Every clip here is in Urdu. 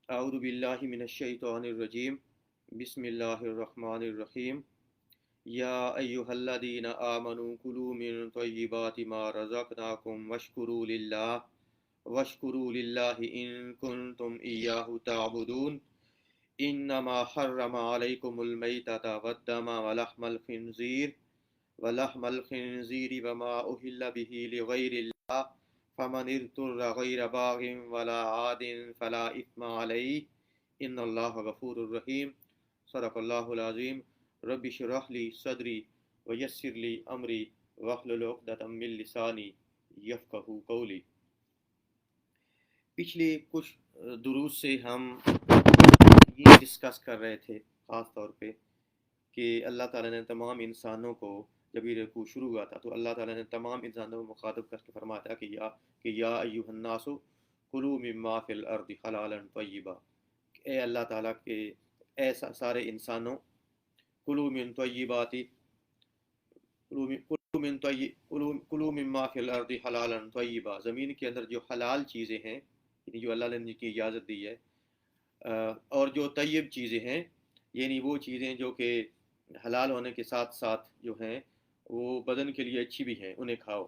اعوذ باللہ من الشیطان الرجیم بسم اللہ الرحمن الرحیم یا ایہا الذین آمنوا کلوا من طیبات ما رزقناکم واشکروا للہ ان کنتم ایاہ تعبدون انما حرم علیکم المیتۃ والدم ولحم الخنزیر وما اہل به لغیر اللہ فمن اضطر غیر باغ ولا عاد فلا اثم علیہ ان اللہ غفور الرحیم صدق اللہ العظیم رب اشرح لی صدری ویسر لی امری واحلل عقدۃ من لسانی یفقہوا قولی۔ پچھلے کچھ دروس سے ہم یہ ڈسکس کر رہے تھے خاص طور پہ کہ اللہ تعالیٰ نے تمام انسانوں کو، جب یہ رکوع شروع ہوا تھا تو اللہ تعالیٰ نے تمام انسانوں کو مخاطب کر کے فرمایا تھا کہ یا ایھا الناس کلوا مما فی الارض حلالا طیبا، اے اللہ تعالیٰ کے اے سارے انسانوں، کلوا من طیبات کلوا مما فی الارض حلالا طیبا، زمین کے اندر جو حلال چیزیں ہیں یعنی جو اللہ نے ان کی اجازت دی ہے، اور جو طیب چیزیں ہیں یعنی وہ چیزیں جو کہ حلال ہونے کے ساتھ ساتھ جو ہیں وہ بدن کے لیے اچھی بھی ہیں، انہیں کھاؤ۔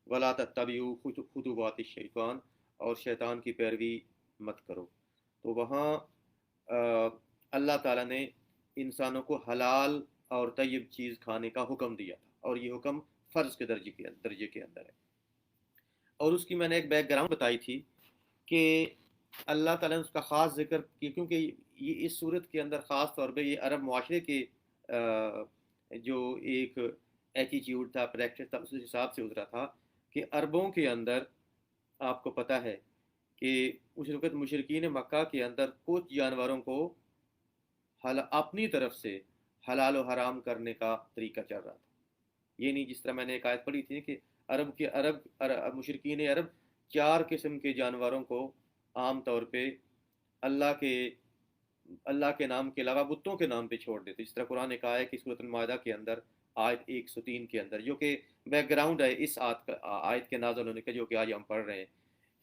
ولا تتبعوا خطوات الشیطان، اور شیطان کی پیروی مت کرو۔ تو وہاں اللہ تعالیٰ نے انسانوں کو حلال اور طیب چیز کھانے کا حکم دیا تھا، اور یہ حکم فرض کے درجے کے اندر ہے۔ اور اس کی میں نے ایک بیک گراؤنڈ بتائی تھی کہ اللہ تعالیٰ نے اس کا خاص ذکر کیا کیونکہ یہ اس صورت کے اندر خاص طور پہ یہ عرب معاشرے کے جو ایک ایٹیٹیوڈ تھا، پریکٹس تھا، اس حساب سے اترا تھا کہ عربوں کے اندر آپ کو پتہ ہے کہ اس وقت مشرکین مکہ کے اندر کچھ جانوروں کو اپنی طرف سے حلال و حرام کرنے کا طریقہ چل رہا تھا۔ یہ نہیں، جس طرح میں نے ایک آیت پڑھی تھی کہ مشرکین عرب 4 قسم کے جانوروں کو عام طور پہ اللہ کے نام کے علاوہ بتوں کے نام پہ چھوڑ دیتے، جس طرح قرآن نے کہا ہے کہ سورۃ المائدہ کے اندر آیت 103 کے اندر، جو کہ بیک گراؤنڈ ہے اس آیت کے نازل ہونے کا، جو کہ آج ہم پڑھ رہے ہیں۔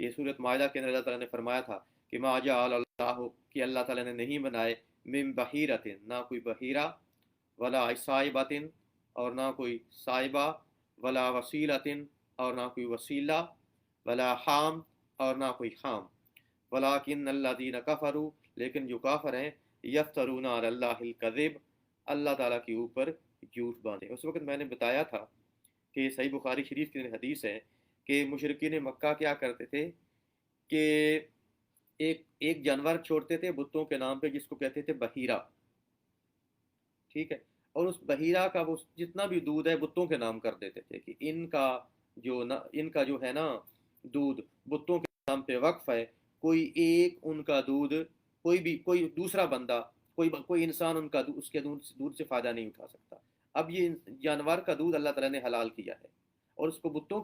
یہ سورۃ مائدہ کے اندر اللہ تعالیٰ نے فرمایا تھا کہ ما جعل اللہ، کہ اللہ تعالیٰ نے نہیں بنائے، من بحیرۃ، نہ کوئی بحیرہ، ولا صائبۃ، اور نہ کوئی صائبہ، ولا وسیلۃ، اور نہ کوئی وسیلہ، ولا حام، اور نہ کوئی حام، ولیکن الذین کفروا، لیکن جو کافر ہیں، یفترون علی اللہ الکذب، اللہ تعالیٰ کے اوپر جھوٹ باندھے۔ اس وقت میں نے بتایا تھا کہ صحیح بخاری شریف کی حدیث ہے کہ مشرکین مکہ کیا کرتے تھے کہ ایک جانور چھوڑتے تھے بتوں کے نام پہ، جس کو کہتے تھے بحیرہ، ٹھیک ہے، اور اس بحیرہ کا وہ جتنا بھی دودھ ہے بتوں کے نام کر دیتے تھے کہ ان کا جو ہے نا دودھ بتوں کے نام پہ وقف ہے، کوئی ایک ان کا دودھ، کوئی دوسرا بندہ، کوئی انسان اس کے دودھ سے فائدہ نہیں اٹھا سکتا۔ اب یہ جانور کا دودھ اللہ تعالیٰ نے حلال کیا ہے، اور اس کو بتوں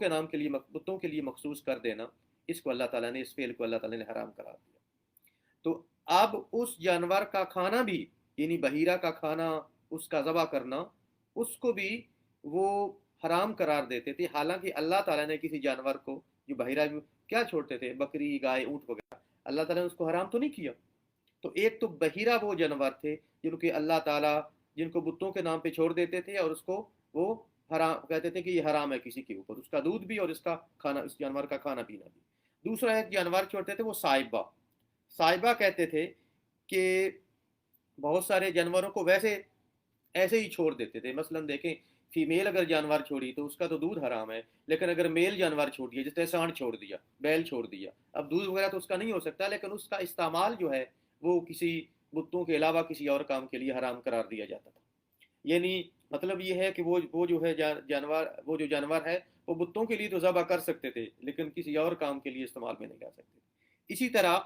کے لیے مخصوص کر دینا، اس کو اللہ تعالیٰ نے، اس فعل کو اللہ تعالیٰ نے حرام قرار دیا۔ تو اب اس جانور کا کھانا بھی، یعنی بحیرہ کا کھانا، اس کا ذبح کرنا، اس کو بھی وہ حرام قرار دیتے تھے، حالانکہ اللہ تعالیٰ نے کسی جانور کو، جو بحیرہ کیا چھوڑتے تھے، بکری، گائے، اونٹ وغیرہ، اللہ تعالیٰ نے اس کو حرام تو نہیں کیا۔ تو ایک تو بحیرہ وہ جانور تھے جن کو اللہ تعالیٰ، جن کو بتوں کے نام پہ چھوڑ دیتے تھے، اور اس کو وہ حرام کہتے تھے کہ یہ حرام ہے کسی کے اوپر، اس کا دودھ بھی اور اس کا کھانا، اس جانور کا کھانا پینا بھی۔ دوسرا ایک جانور چھوڑتے تھے وہ صائبہ کہتے تھے کہ بہت سارے جانوروں کو ایسے ہی چھوڑ دیتے تھے۔ مثلا دیکھیں، فیمیل اگر جانور چھوڑی تو اس کا تو دودھ حرام ہے، لیکن اگر میل جانور چھوڑ دیا، جیسے سانڈ چھوڑ دیا، بیل چھوڑ دیا، اب دودھ وغیرہ تو اس کا نہیں ہو سکتا، لیکن اس کا استعمال جو ہے وہ کسی بتوں کے علاوہ کسی اور کام کے لیے حرام قرار دیا جاتا تھا۔ یعنی مطلب یہ ہے کہ وہ جو ہے جانور ہے وہ بتوں کے لیے تو ذبح کر سکتے تھے، لیکن کسی اور کام کے لیے استعمال میں نہیں کر سکتے۔ اسی طرح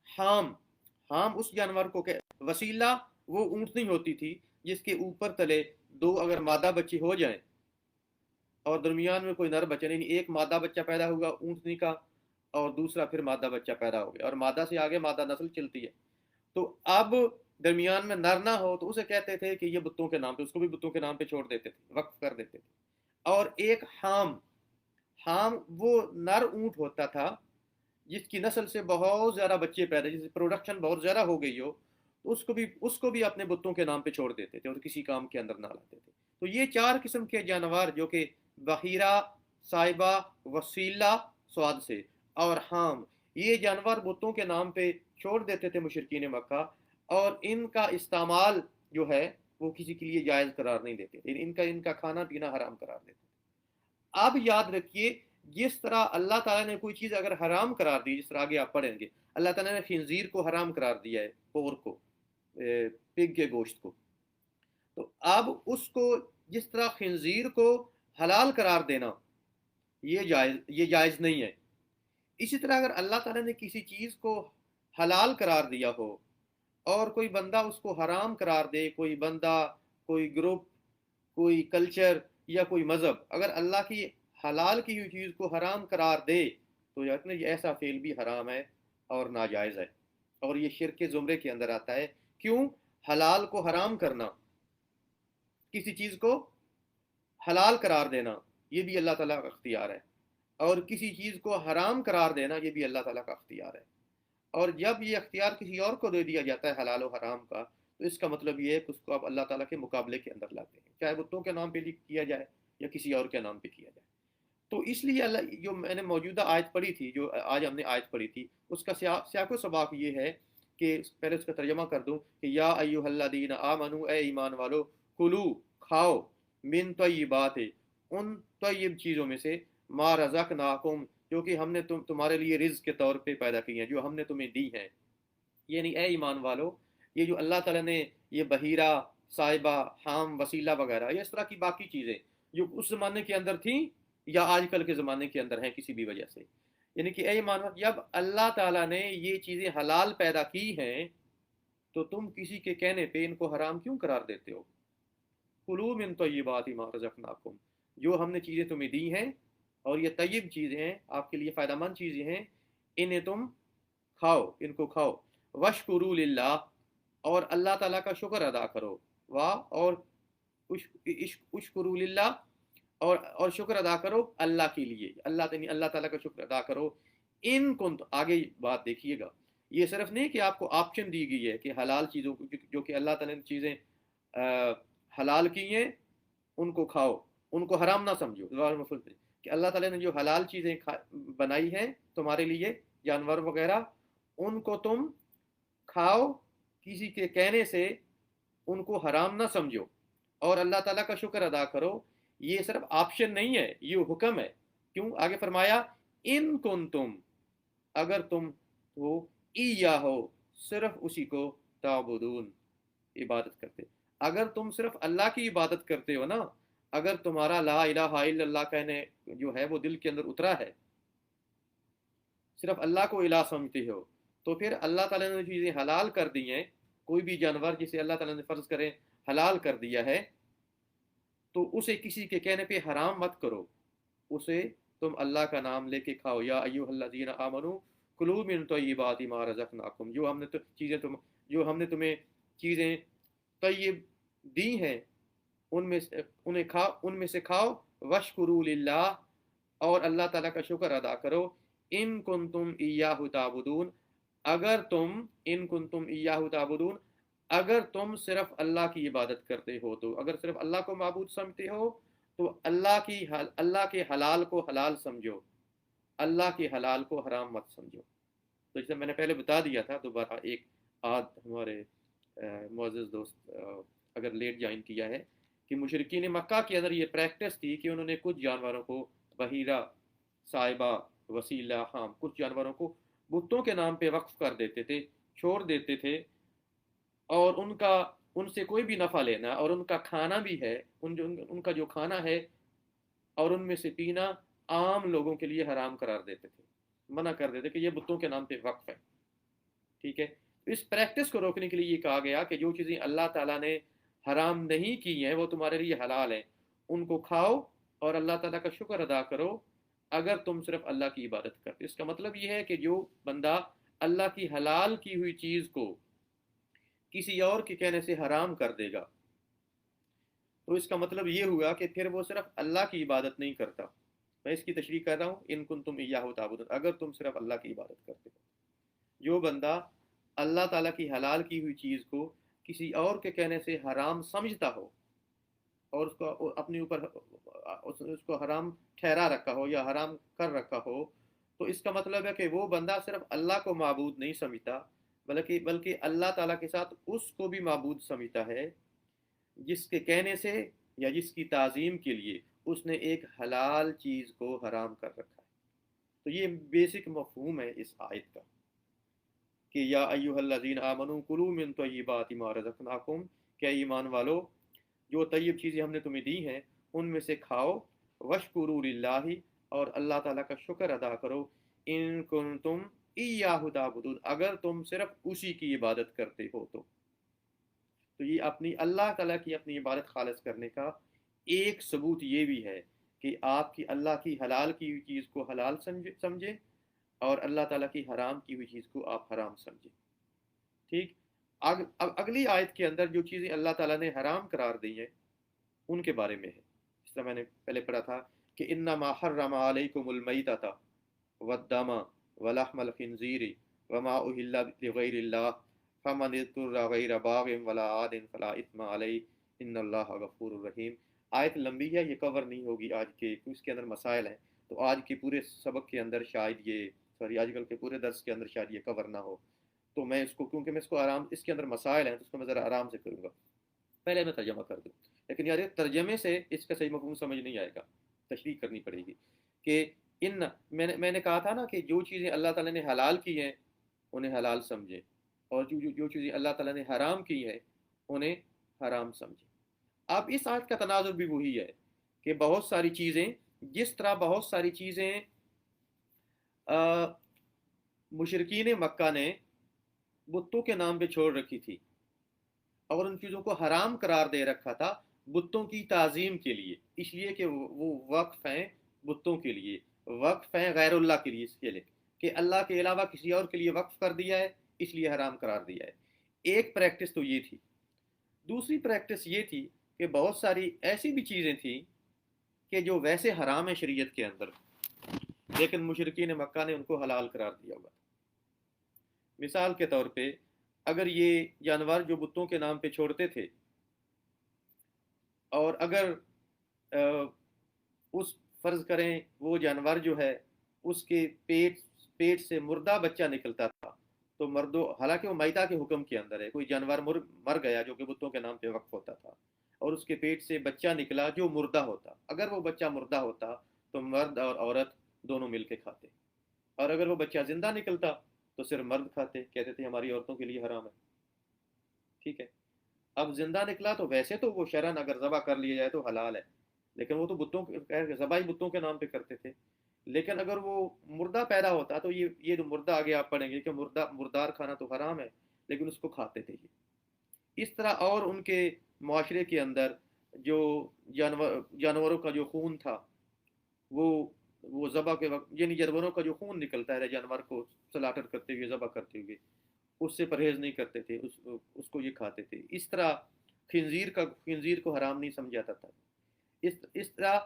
حام اس جانور کو وسیلہ وہ اونٹنی ہوتی تھی جس کے اوپر تلے 2 اگر مادہ بچے ہو جائیں اور درمیان میں کوئی نر بچہ، یعنی ایک مادہ بچہ پیدا ہوگا اونٹنی کا، اور دوسرا پھر مادہ بچہ پیدا ہو گیا، اور مادہ سے آگے مادہ نسل چلتی ہے، تو اب درمیان میں نر نہ ہو تو اسے کہتے تھے کہ یہ بتوں کے نام پہ، اس کو بھی بتوں کے نام پہ چھوڑ دیتے تھے، وقف کر دیتے تھے۔ اور ایک حام وہ نر اونٹ ہوتا تھا جس کی نسل سے بہت زیادہ بچے پیدا، جس کی پروڈکشن بہت زیادہ ہو گئی ہو، تو اس کو بھی اپنے بتوں کے نام پہ چھوڑ دیتے تھے اور کسی کام کے اندر نہ لاتے تھے۔ تو یہ چار قسم کے جانور جو کہ بحیرہ، صائبہ، وسیلہ، سواد سے اور حام، یہ جانور بتوں کے نام پہ چھوڑ دیتے تھے مشرکین مکہ، اور ان کا استعمال جو ہے وہ کسی کے لیے جائز قرار نہیں دیتے تھے، ان کا کھانا پینا حرام قرار دیتے تھے۔ اب یاد رکھیے، جس طرح اللہ تعالیٰ نے کوئی چیز اگر حرام قرار دی، جس طرح آگے آپ پڑھیں گے، اللہ تعالیٰ نے خنزیر کو حرام قرار دیا ہے، پور کو، پگ کے گوشت کو، تو اب اس کو جس طرح خنزیر کو حلال قرار دینا یہ جائز نہیں ہے، اسی طرح اگر اللہ تعالیٰ نے کسی چیز کو حلال قرار دیا ہو اور کوئی بندہ اس کو حرام قرار دے، کوئی بندہ، کوئی گروپ، کوئی کلچر یا کوئی مذہب اگر اللہ کی حلال کی ہوئی چیز کو حرام قرار دے، تو یقیناً یہ ایسا فعل بھی حرام ہے اور ناجائز ہے، اور یہ شرک کے زمرے کے اندر آتا ہے۔ کیوں؟ حلال کو حرام کرنا، کسی چیز کو حلال قرار دینا، یہ بھی اللہ تعالیٰ کا اختیار ہے، اور کسی چیز کو حرام قرار دینا یہ بھی اللہ تعالیٰ کا اختیار ہے۔ اور جب یہ اختیار کسی اور کو دے دیا جاتا ہے حلال و حرام کا، تو اس کا مطلب یہ ہے کہ اس کو آپ اللہ تعالیٰ کے مقابلے کے اندر لاتے ہیں، چاہے بتوں کے نام پہ کیا جائے یا کسی اور کے نام پہ کیا جائے۔ تو اس لیے اللہ، جو میں نے موجودہ آیت پڑھی تھی، جو آج ہم نے آیت پڑھی تھی، اس کا سیاق و سباق یہ ہے کہ پہلے اس کا ترجمہ کر دوں کہ یا ایھا الذین آمنو، اے ایمان والو، کلو، کھاؤ، من طیبات، ان طیب چیزوں میں سے، ما رزقناکم، جو کہ ہم نے تمہارے لیے رزق کے طور پہ پیدا کی ہیں، جو ہم نے تمہیں دی ہیں۔ یعنی اے ایمان والو، یہ جو اللہ تعالیٰ نے یہ بحیرہ، صائبہ، حام، وسیلہ وغیرہ، یہ اس طرح کی باقی چیزیں جو اس زمانے کے اندر تھیں یا آج کل کے زمانے کے اندر ہیں کسی بھی وجہ سے، یعنی کہ اے ایمان والو، جب اللہ تعالیٰ نے یہ چیزیں حلال پیدا کی ہیں تو تم کسی کے کہنے پہ ان کو حرام کیوں قرار دیتے ہو؟ کلوا من طیبات ما رزقناکم، جو ہم نے چیزیں تمہیں دی ہیں، اور یہ طیب چیزیں ہیں، آپ کے لیے فائدہ مند چیزیں ہیں، انہیں تم کھاؤ، ان کو کھاؤ، وشکروا للہ، اور اللہ تعالیٰ کا شکر ادا کرو، واہ، اور اشکروا للہ، اور شکر ادا کرو اللہ کے لیے، اللہ تعالیٰ کا شکر ادا کرو، ان کنتم، آگے بات دیکھیے گا، یہ صرف نہیں کہ آپ کو آپشن دی گئی ہے کہ حلال چیزوں کو، جو کہ اللہ تعالیٰ نے چیزیں حلال کی ہیں ان کو کھاؤ، ان کو حرام نہ سمجھو، کہ اللہ تعالیٰ نے جو حلال چیزیں بنائی ہیں تمہارے لیے، جانور وغیرہ، ان کو تم کھاؤ، کسی کے کہنے سے ان کو حرام نہ سمجھو، اور اللہ تعالیٰ کا شکر ادا کرو، یہ صرف آپشن نہیں ہے، یہ حکم ہے۔ کیوں؟ آگے فرمایا ان کنتم، اگر تم ہو، ایہو، صرف اسی کو، تعبدون، عبادت کرتے، اگر تم صرف اللہ کی عبادت کرتے ہو نا، اگر تمہارا لا الہ الا اللہ کہنے جو ہے وہ دل کے اندر اترا ہے، صرف اللہ کو الہ سمجھتے ہو، تو پھر اللہ تعالیٰ نے چیزیں حلال کر دی ہیں، کوئی بھی جانور جسے اللہ تعالیٰ نے فرض کرے حلال کر دیا ہے، تو اسے کسی کے کہنے پہ حرام مت کرو، اسے تم اللہ کا نام لے کے کھاؤ، یا ایھا الذین آمنو کلوا من طیبات ما رزقناکم، جو ہم نے تمہیں چیزیں طیب دی ہیں، ان میں سے کھاؤ، وشکروا للہ، اور اللہ تعالیٰ کا شکر ادا کرو، ان کنتم ایاہ تعبدون، اگر تم صرف اللہ کی عبادت کرتے ہو، تو اگر صرف اللہ کو معبود سمجھتے ہو تو اللہ کے حلال کو حلال سمجھو، اللہ کے حلال کو حرام مت سمجھو۔ تو جیسے میں نے پہلے بتا دیا تھا، دوبارہ ایک ہمارے معزز دوست اگر لیٹ جوائن کیا ہے، کہ مشرکین مکہ کے اندر یہ پریکٹس تھی کہ انہوں نے کچھ جانوروں کو، بحیرہ، صائبہ، وسیلہ، حام، کچھ جانوروں کو بتوں کے نام پہ وقف کر دیتے تھے، چھوڑ دیتے تھے، اور ان سے کوئی بھی نفع لینا، اور ان کا کھانا بھی ہے، ان کا جو کھانا ہے اور ان میں سے پینا عام لوگوں کے لیے حرام قرار دیتے تھے، منع کر دیتے کہ یہ بتوں کے نام پہ وقف ہے، ٹھیک ہے۔ اس پریکٹس کو روکنے کے لیے یہ کہا گیا کہ جو چیزیں اللہ تعالیٰ نے حرام نہیں کی ہیں وہ تمہارے لیے حلال ہیں، ان کو کھاؤ اور اللہ تعالیٰ کا شکر ادا کرو، اگر تم صرف اللہ کی عبادت کرتے۔ اس کا مطلب یہ ہے کہ جو بندہ اللہ کی حلال کی ہوئی چیز کو کسی اور کے کہنے سے حرام کر دے گا، تو اس کا مطلب یہ ہوا کہ پھر وہ صرف اللہ کی عبادت نہیں کرتا، میں اس کی تشریح کر رہا ہوں، ان کنتم ایاہ تعبدون، اگر تم صرف اللہ کی عبادت کرتے ہو۔ جو بندہ اللہ تعالیٰ کی حلال کی ہوئی چیز کو کسی اور کے کہنے سے حرام سمجھتا ہو اور اس کو اپنے اوپر اس کو حرام ٹھہرا رکھا ہو یا حرام کر رکھا ہو، تو اس کا مطلب ہے کہ وہ بندہ صرف اللہ کو معبود نہیں سمجھتا، بلکہ اللہ تعالیٰ کے ساتھ اس کو بھی معبود سمجھتا ہے، جس کے کہنے سے یا جس کی تعظیم کے لیے اس نے ایک حلال چیز کو حرام کر رکھا ہے۔ تو یہ بیسک مفہوم ہے اس آیت کا کہ یا ایھا الذین آمنوا کلوا من طیبات ما رزقناکم، کیا ایمان والو جو طیب چیزیں ہم نے تمہیں دی ہیں ان میں سے کھاؤ، وشکروا للہ، اور اللہ تعالیٰ کا شکر ادا کرو، ان کنتم ایاہ تعبدون، اگر تم صرف اسی کی عبادت کرتے ہو تو یہ اپنی اللہ تعالیٰ کی اپنی عبادت خالص کرنے کا ایک ثبوت یہ بھی ہے کہ آپ کی اللہ کی حلال کی ہوئی چیز کو حلال سمجھیں اور اللہ تعالیٰ کی حرام کی ہوئی چیز کو آپ حرام سمجھیں۔ ٹھیک، اگلی آیت کے اندر جو چیزیں اللہ تعالیٰ نے حرام قرار دی ہیں ان کے بارے میں ہے، اس طرح میں نے پہلے پڑھا تھا کہ انما حرم علیکم المیتۃ والدم ولحم الخنزیر وما اہل لغیر اللہ فمن اضطر غیر باغ ولا عاد فلا اثم علیہ ان اللہ غفور الرحیم۔ آیت لمبی ہے، یہ کور نہیں ہوگی آج کے، اس کے اندر مسائل ہیں، تو آج کے پورے سبق کے اندر شاید یہ آج کل کے پورے درس کے اندر شاید یہ کور نہ ہو، تو میں اس کو کیونکہ میں اس کو اس کے اندر مسائل ہیں تو اس کو میں ذرا آرام سے کروں گا، پہلے میں ترجمہ کر دوں۔ لیکن یار ترجمے سے اس کا صحیح مفہوم سمجھ نہیں آئے گا، تشریح کرنی پڑے گی کہ میں نے کہا تھا نا کہ جو چیزیں اللہ تعالیٰ نے حلال کی ہیں انہیں حلال سمجھیں، اور جو چیزیں اللہ تعالیٰ نے حرام کی ہیں انہیں حرام سمجھیں۔ اب اس آیت کا تناظر بھی وہی ہے کہ بہت ساری چیزیں، جس طرح بہت ساری چیزیں مشرکین مکہ نے بتوں کے نام پہ چھوڑ رکھی تھی اور ان چیزوں کو حرام قرار دے رکھا تھا بتوں کی تعظیم کے لیے، اس لیے کہ وہ وقف ہیں بتوں کے لیے، وقف ہیں غیر اللہ کے لیے، اس کے لیے کہ اللہ کے علاوہ کسی اور کے لیے وقف کر دیا ہے، اس لیے حرام قرار دیا ہے۔ ایک پریکٹس تو یہ تھی۔ دوسری پریکٹس یہ تھی کہ بہت ساری ایسی بھی چیزیں تھیں کہ جو ویسے حرام ہیں شریعت کے اندر، لیکن مشرکین مکہ نے ان کو حلال قرار دیا ہوا۔ مثال کے طور پہ اگر یہ جانور جو بتوں کے نام پہ چھوڑتے تھے، اور اگر اس فرض کریں وہ جانور جو ہے اس کے پیٹ سے مردہ بچہ نکلتا تھا تو حالانکہ وہ میتہ کے حکم کے اندر ہے، کوئی جانور مر گیا جو کہ بتوں کے نام پہ وقف ہوتا تھا اور اس کے پیٹ سے بچہ نکلا جو مردہ ہوتا، اگر وہ بچہ مردہ ہوتا تو مرد اور عورت دونوں مل کے کھاتے، اور اگر وہ بچہ زندہ نکلتا تو صرف مرد کھاتے، کہتے تھے ہماری عورتوں کے لیے حرام ہے۔ ٹھیک ہے، اب زندہ نکلا تو ویسے تو وہ شرعن اگر ذبح کر لیا جائے تو حلال ہے، لیکن وہ تو ذبح بتوں کے نام پہ کرتے تھے، لیکن اگر وہ مردہ پیدا ہوتا تو یہ جو مردہ آگے آپ پڑھیں گے کہ مردار کھانا تو حرام ہے لیکن اس کو کھاتے تھے یہ۔ اس طرح اور ان کے معاشرے کے اندر جو جانوروں کا جو خون تھا وہ ذبح کے وقت، یعنی جانوروں کا جو خون نکلتا ہے جانور کو سلاٹر کرتے ہوئے ذبح کرتے ہوئے، اس سے پرہیز نہیں کرتے تھے، اس کو یہ کھاتے تھے۔ اس طرح خنزیر کو حرام نہیں سمجھا جاتا تھا۔ اس طرح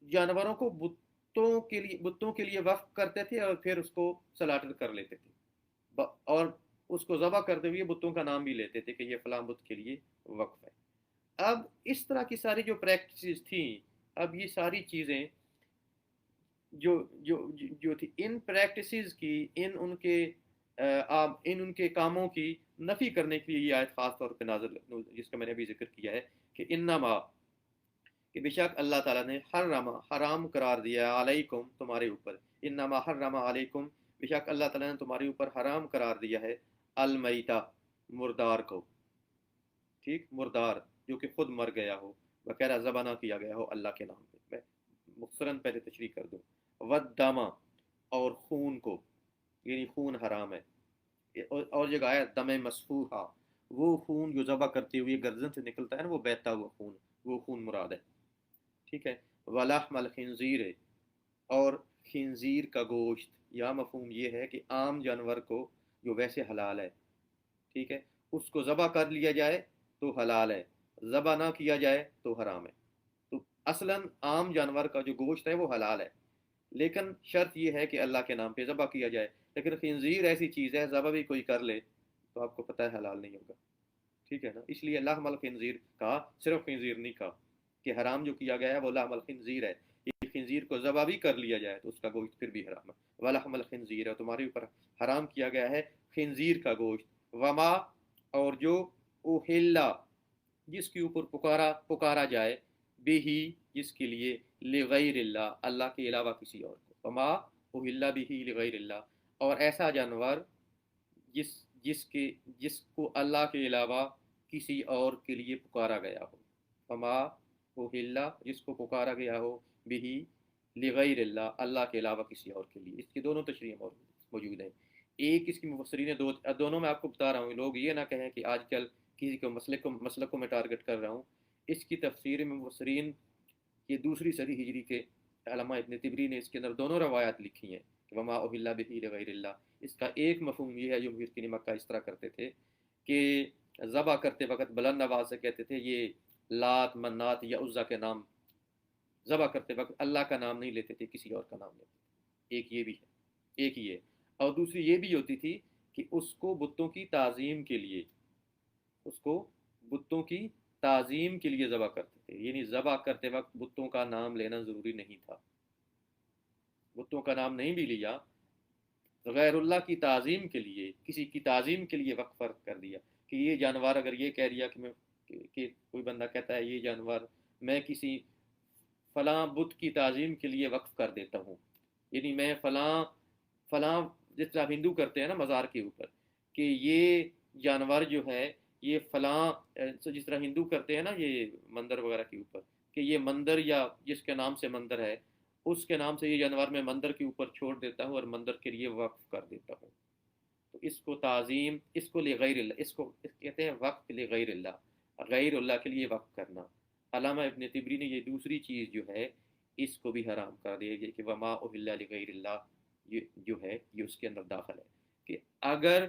جانوروں کو بتوں کے لیے وقف کرتے تھے اور پھر اس کو سلاٹر کر لیتے تھے اور اس کو ذبح کرتے ہوئے بتوں کا نام بھی لیتے تھے کہ یہ فلاں بت کے لیے وقف ہے۔ اب اس طرح کی ساری جو پریکٹسز تھیں، اب یہ ساری چیزیں جو تھی، ان پریکٹسز کی ان ان کے کاموں کی نفی کرنے کے لیے یہ آیت خاص طور پہ نازل، جس کا میں نے ابھی ذکر کیا ہے کہ انما، کہ بے شک اللہ تعالیٰ نے حرام قرار دیا علیکم تمہارے اوپر، انما حرم علیکم، بے شک اللہ تعالیٰ نے تمہارے اوپر حرام قرار دیا ہے المیتہ، مردار کو، ٹھیک، مردار جو کہ خود مر گیا ہو، بقیرہ ذبح نہ کیا گیا ہو اللہ کے نام پہ، میں مختصراً پہلے تشریح کر دوں، والدم، اور خون کو، یعنی خون حرام ہے، اور جگہ آیا دم مسفوحہ، وہ خون جو ذبح کرتے ہوئے گردن سے نکلتا ہے نا، وہ بہتا ہوا خون، وہ خون مراد ہے۔ ٹھیک ہے، ولحم الخنزیر، اور خنزیر کا گوشت، یا مفہوم یہ ہے کہ عام جانور کو جو ویسے حلال ہے، ٹھیک ہے، اس کو ذبح کر لیا جائے تو حلال ہے، ذبح نہ کیا جائے تو حرام ہے۔ تو اصلاً عام جانور کا جو گوشت ہے وہ حلال ہے، لیکن شرط یہ ہے کہ اللہ کے نام پہ ذبح کیا جائے. لیکن خنزیر ایسی چیز ہے ذبح بھی کوئی کر لے تو آپ کو پتہ ہے حلال نہیں ہوگا. ٹھیک ہے نا. اس لیے لحم الخنزیر کہا, صرف خنزیر نہیں کہا کہ حرام جو کیا گیا ہے وہ لحم الخنزیر ہے. یہ خنزیر کو ذبح بھی کر لیا جائے تو اس کا گوشت پھر بھی حرام ہے. ولحم الخنزیر ہے, تمہارے اوپر حرام کیا گیا ہے خنزیر کا گوشت. وما, اور جو اوہلا, جس کے اوپر پکارا جائے, بہی, جس کے لیے, لغیر اللہ, اللہ کے علاوہ کسی اور کو. وما اوہلا بہی لغیر اللہ, اور ایسا جانور جس جس کے جس کو اللہ کے علاوہ کسی اور کے لیے پکارا گیا ہو. فما اوہلا, جس کو پکارا گیا ہو, بہی, لغیر اللہ, اللہ کے علاوہ کسی اور کے لیے. اس کی دونوں تشریح موجود ہیں. ایک اس کی مفسرین دونوں میں آپ کو بتا رہا ہوں, لوگ یہ نہ کہیں کہ آج کل کسی کو مسلک کو میں ٹارگٹ کر رہا ہوں. اس کی تفسیر میں مفسرین, یہ دوسری صدی ہجری کے علامہ ابن طبری نے اس کے اندر دونوں روایات لکھی ہیں, وما اوہلا بہ لغیر اللہ. اس کا ایک مفہوم یہ ہے جو محدثین مکہ اس طرح کرتے تھے کہ ذبح کرتے وقت بلند آواز سے کہتے تھے یہ لات, منات یا عزا کے نام, ذبح کرتے وقت اللہ کا نام نہیں لیتے تھے, کسی اور کا نام لیتے تھے. ایک یہ بھی ہے, ایک یہ. اور دوسری یہ بھی ہوتی تھی کہ اس کو بتوں کی تعظیم کے لیے, اس کو بتوں کی تعظیم کے لیے ذبح کرتے تھے. یعنی ذبح کرتے وقت بتوں کا نام لینا ضروری نہیں تھا. بتوں کا نام نہیں بھی لیا, غیر اللہ کی تعظیم کے لیے, کسی کی تعظیم کے لیے وقف کر دیا کہ یہ جانور, اگر یہ کہہ دیا کہ کوئی بندہ کہتا ہے یہ جانور میں کسی فلاں بت کی تعظیم کے لیے وقف کر دیتا ہوں, یعنی میں فلاں جس طرح ہندو کرتے ہیں نا مزار کے اوپر, کہ یہ جانور جو ہے یہ فلاں, جس طرح ہندو کرتے ہیں نا یہ مندر وغیرہ کے اوپر, کہ یہ مندر یا جس کے نام سے مندر ہے اس کے نام سے یہ جانور میں مندر کے اوپر چھوڑ دیتا ہوں اور مندر کے لیے وقف کر دیتا ہوں. تو اس کو تعظیم, اس کو لغیر اللہ, اس کو کہتے ہیں وقف لغیر اللہ, غیر اللہ کے لیے وقف کرنا. علامہ ابن طبری نے یہ دوسری چیز جو ہے اس کو بھی حرام کر دیا گیا کہ وما اہل لغیر اللہ, یہ جو ہے یہ اس کے اندر داخل ہے کہ اگر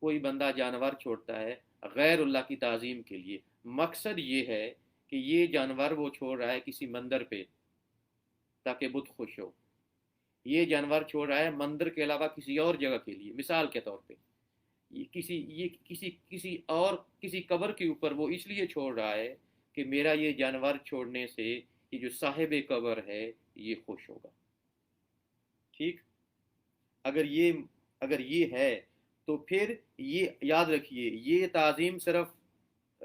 کوئی بندہ جانور چھوڑتا ہے غیر اللہ کی تعظیم کے لیے, مقصد یہ ہے کہ یہ جانور وہ چھوڑ رہا ہے کسی مندر پہ تاکہ بت خوش ہو, یہ جانور چھوڑ رہا ہے مندر کے علاوہ کسی اور جگہ کے لیے, مثال کے طور پہ کسی قبر کے اوپر وہ اس لیے چھوڑ رہا ہے کہ میرا یہ جانور چھوڑنے سے یہ جو صاحب قبر ہے یہ خوش ہوگا. ٹھیک, اگر یہ ہے تو پھر یہ یاد رکھیے یہ تعظیم صرف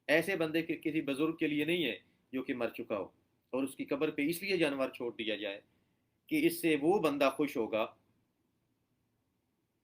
ایسے بندے کے کسی بزرگ کے لیے نہیں ہے جو کہ مر چکا ہو اور اس کی قبر پہ اس لیے جانور چھوڑ دیا جائے کہ اس سے وہ بندہ خوش ہوگا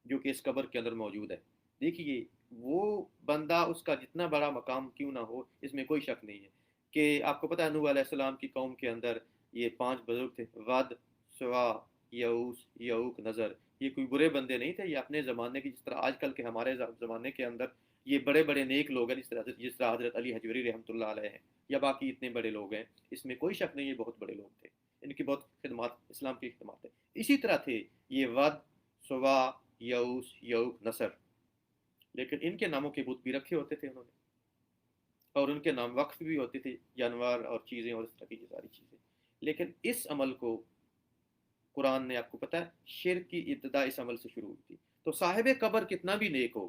جو کہ اس قبر کے اندر موجود ہے. دیکھیے وہ بندہ, اس کا جتنا بڑا مقام کیوں نہ ہو, اس میں کوئی شک نہیں ہے کہ آپ کو پتہ ہے نوح علیہ السلام کی قوم کے اندر یہ 5 بزرگ تھے, ود, سوا, یعوس, یعوق, نظر. یہ کوئی برے بندے نہیں تھے, یہ اپنے زمانے کی, جس طرح آج کل کے ہمارے زمانے کے اندر یہ بڑے بڑے نیک لوگ ہیں, جس طرح حضرت علی حجویری رحمۃ اللہ علیہ ہیں یا باقی اتنے بڑے لوگ ہیں, اس میں کوئی شک نہیں, یہ بہت بڑے لوگ تھے, ان کی بہت خدمات, اسلام کی خدمات ہے. اسی طرح تھے یہ ود, سوا, یعوس, یعوق, نصر. لیکن ان کے ناموں کے بت بھی رکھے ہوتے تھے انہوں نے, اور ان کے نام وقف بھی ہوتے تھے, جانور اور چیزیں اور اس طرح کی ساری چیزیں. لیکن اس عمل کو قرآن نے, آپ کو پتہ ہے شرک کی ابتدا اس عمل سے شروع ہوئی تھی. تو صاحب قبر کتنا بھی نیک ہو,